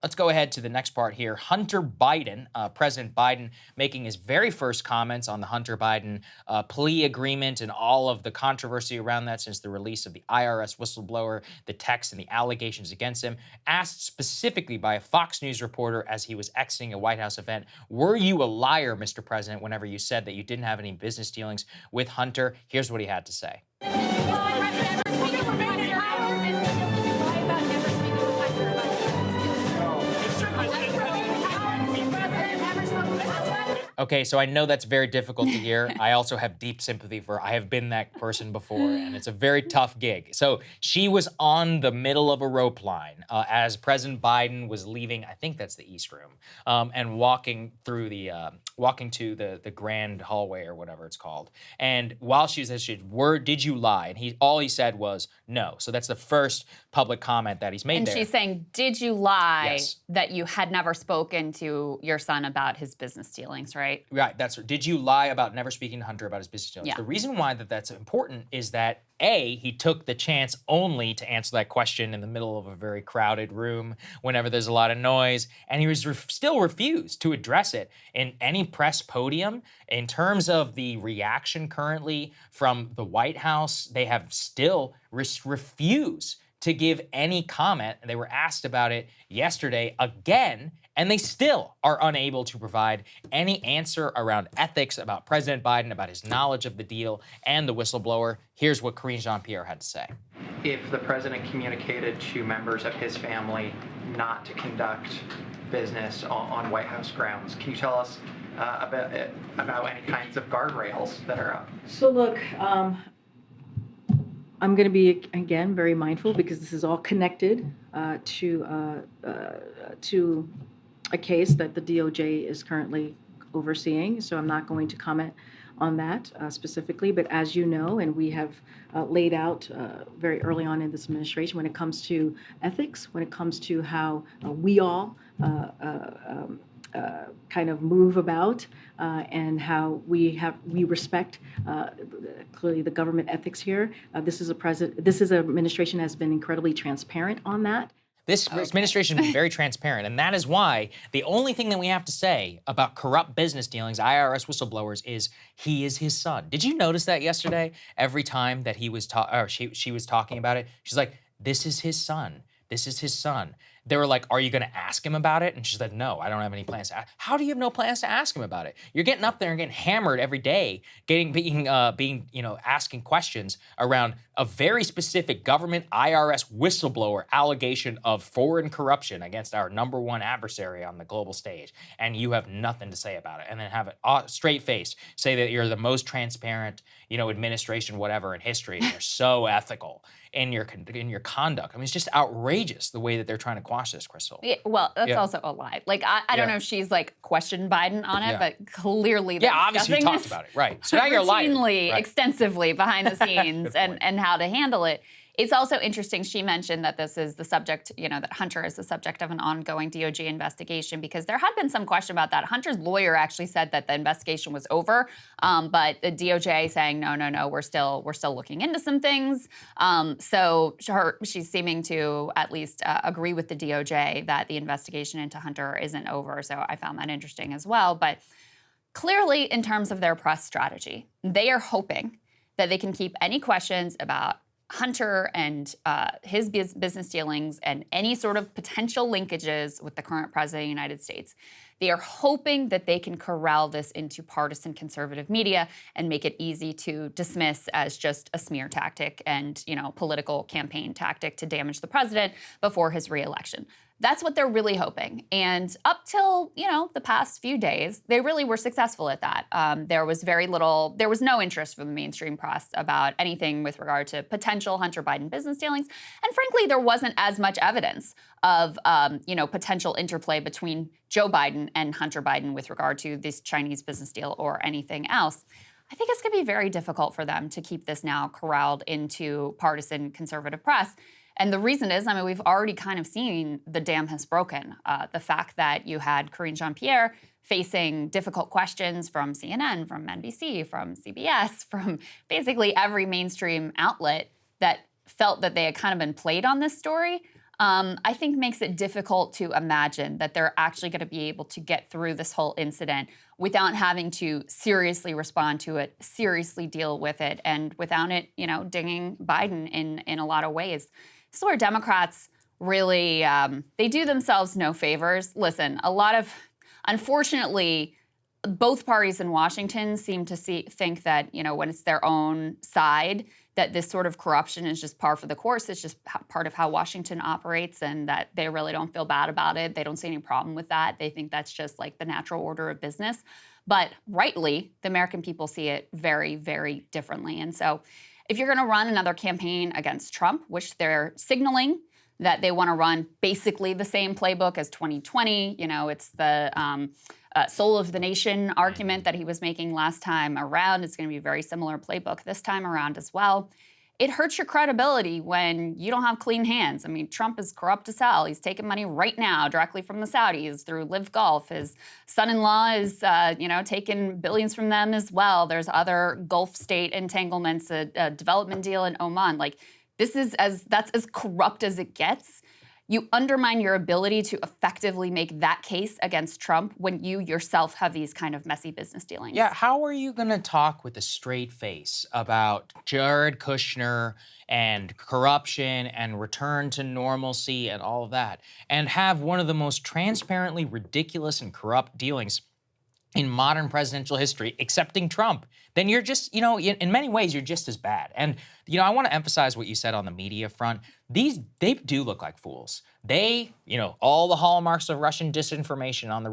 Let's go ahead to the next part here. Hunter Biden, President Biden, making his very first comments on the Hunter Biden plea agreement and all of the controversy around that since the release of the IRS whistleblower, the text and the allegations against him. Asked specifically by a Fox News reporter as he was exiting a White House event, were you a liar, Mr. President, whenever you said that you didn't have any business dealings with Hunter? Here's what he had to say. Okay, so I know that's very difficult to hear. I also have deep sympathy for, I have been that person before, and it's a very tough gig. So she was on the middle of a rope line as President Biden was leaving, I think that's the East Room, and walking through the, walking to the grand hallway or whatever it's called. And while she was asked, did you lie? And all he said was no. So that's the first public comment that he's made and there. And she's saying, did you lie yes. that you had never spoken to your son about his business dealings, right? Right, that's right. Did you lie about never speaking to Hunter about his business dealings? Yeah. The reason why that's important is that A, he took the chance only to answer that question in the middle of a very crowded room whenever there's a lot of noise, and he was still refused to address it in any press podium. In terms of the reaction currently from the White House, they have still refused to give any comment. They were asked about it yesterday again, and they still are unable to provide any answer around ethics about President Biden, about his knowledge of the deal and the whistleblower. Here's what Karine Jean-Pierre had to say. If the president communicated to members of his family not to conduct business on White House grounds, can you tell us about any kinds of guardrails that are up? So look, I'm going to be, again, very mindful because this is all connected to a case that the DOJ is currently overseeing. So I'm not going to comment on that specifically. But as you know, and we have laid out very early on in this administration, when it comes to ethics, when it comes to how we all kind of move about and how we respect clearly the government ethics here. This is an administration that has been incredibly transparent on that. This administration has been very transparent, and that is why the only thing that we have to say about corrupt business dealings, IRS whistleblowers, is he is his son. Did you notice that yesterday? Every time that he was she was talking about it, she's like, "This is his son. This is his son." They were like, "Are you going to ask him about it?" And she said, "No, I don't have any plans to ask." How do you have no plans to ask him about it? You're getting up there and getting hammered every day, asking questions around a very specific government IRS whistleblower allegation of foreign corruption against our #1 adversary on the global stage, and you have nothing to say about it, and then have it straight faced say that you're the most transparent, administration whatever in history, and you're so ethical in your conduct. I mean, it's just outrageous the way that they're trying to quash this, Krystal. Yeah, well, that's also a lie. Like, I don't know if she's questioned Biden on it, but clearly they're obviously you talked about it, right? So now you're a liar. Routinely, extensively behind the scenes and how to handle it. It's also interesting, she mentioned that this is the subject, that Hunter is the subject of an ongoing DOJ investigation, because there had been some question about that. Hunter's lawyer actually said that the investigation was over, but the DOJ saying, no, we're still looking into some things. So she's seeming to at least agree with the DOJ that the investigation into Hunter isn't over. So I found that interesting as well. But clearly, in terms of their press strategy, they are hoping that they can keep any questions about Hunter and his business dealings and any sort of potential linkages with the current president of the United States. They are hoping that they can corral this into partisan conservative media and make it easy to dismiss as just a smear tactic and, political campaign tactic to damage the president before his reelection. That's what they're really hoping. And up till, the past few days, they really were successful at that. There was no interest from the mainstream press about anything with regard to potential Hunter Biden business dealings. And frankly, there wasn't as much evidence of, potential interplay between Joe Biden and Hunter Biden with regard to this Chinese business deal or anything else. I think it's going to be very difficult for them to keep this now corralled into partisan conservative press. And the reason is, we've already kind of seen the dam has broken. The fact that you had Karine Jean-Pierre facing difficult questions from CNN, from NBC, from CBS, from basically every mainstream outlet that felt that they had kind of been played on this story. I think makes it difficult to imagine that they're actually going to be able to get through this whole incident without having to seriously respond to it, seriously deal with it, and without it, dinging Biden in a lot of ways. This is where Democrats really, they do themselves no favors. Listen, unfortunately, both parties in Washington seem to think that, when it's their own side, that this sort of corruption is just par for the course. It's just part of how Washington operates, and that they really don't feel bad about it. They don't see any problem with that. They think that's just like the natural order of business. But rightly, the American people see it very, very differently. And so if you're going to run another campaign against Trump, which they're signaling that they want to run basically the same playbook as 2020, it's the soul of the nation argument that he was making last time around. It's going to be a very similar playbook this time around as well. It hurts your credibility when you don't have clean hands. I mean, Trump is corrupt as hell. He's taking money right now directly from the Saudis through Live Golf. His son-in-law is, taking billions from them as well. There's other Gulf state entanglements, a development deal in Oman. That's as corrupt as it gets. You undermine your ability to effectively make that case against Trump when you yourself have these kind of messy business dealings. Yeah, how are you going to talk with a straight face about Jared Kushner and corruption and return to normalcy and all of that, and have one of the most transparently ridiculous and corrupt dealings in modern presidential history, excepting Trump? Then you're just, in many ways, you're just as bad. And, I want to emphasize what you said on the media front. They do look like fools. They, all the hallmarks of Russian disinformation on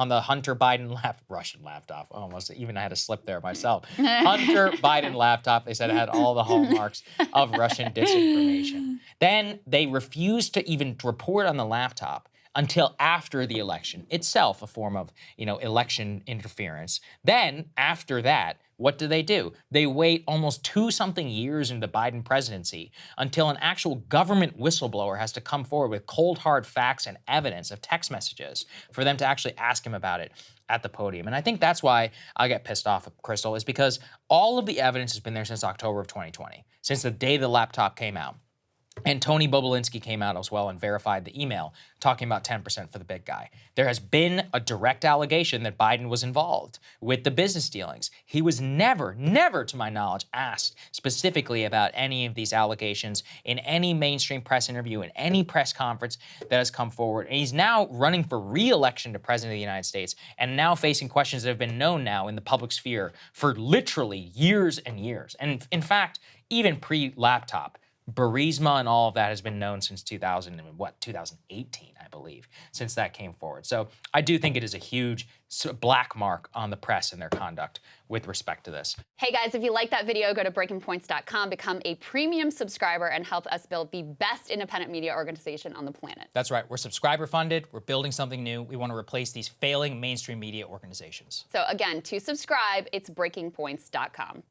the Hunter Biden Russian laptop. I almost even had a slip there myself. Hunter Biden laptop, they said it had all the hallmarks of Russian disinformation. Then they refused to even report on the laptop until after the election itself, a form of, election interference. Then, after that, what do? They wait almost 2-something years into the Biden presidency until an actual government whistleblower has to come forward with cold, hard facts and evidence of text messages for them to actually ask him about it at the podium. And I think that's why I get pissed off at Krystal, is because all of the evidence has been there since October of 2020, since the day the laptop came out. And Tony Bobulinski came out as well and verified the email talking about 10% for the big guy. There has been a direct allegation that Biden was involved with the business dealings. He was never, to my knowledge, asked specifically about any of these allegations in any mainstream press interview, in any press conference that has come forward. And he's now running for re-election to president of the United States and now facing questions that have been known now in the public sphere for literally years and years. And in fact, even pre-laptop, Burisma and all of that has been known since 2018, I believe, since that came forward. So I do think it is a huge black mark on the press and their conduct with respect to this. Hey guys, if you like that video, go to breakingpoints.com, become a premium subscriber, and help us build the best independent media organization on the planet. That's right. We're subscriber funded. We're building something new. We want to replace these failing mainstream media organizations. So again, to subscribe, it's breakingpoints.com.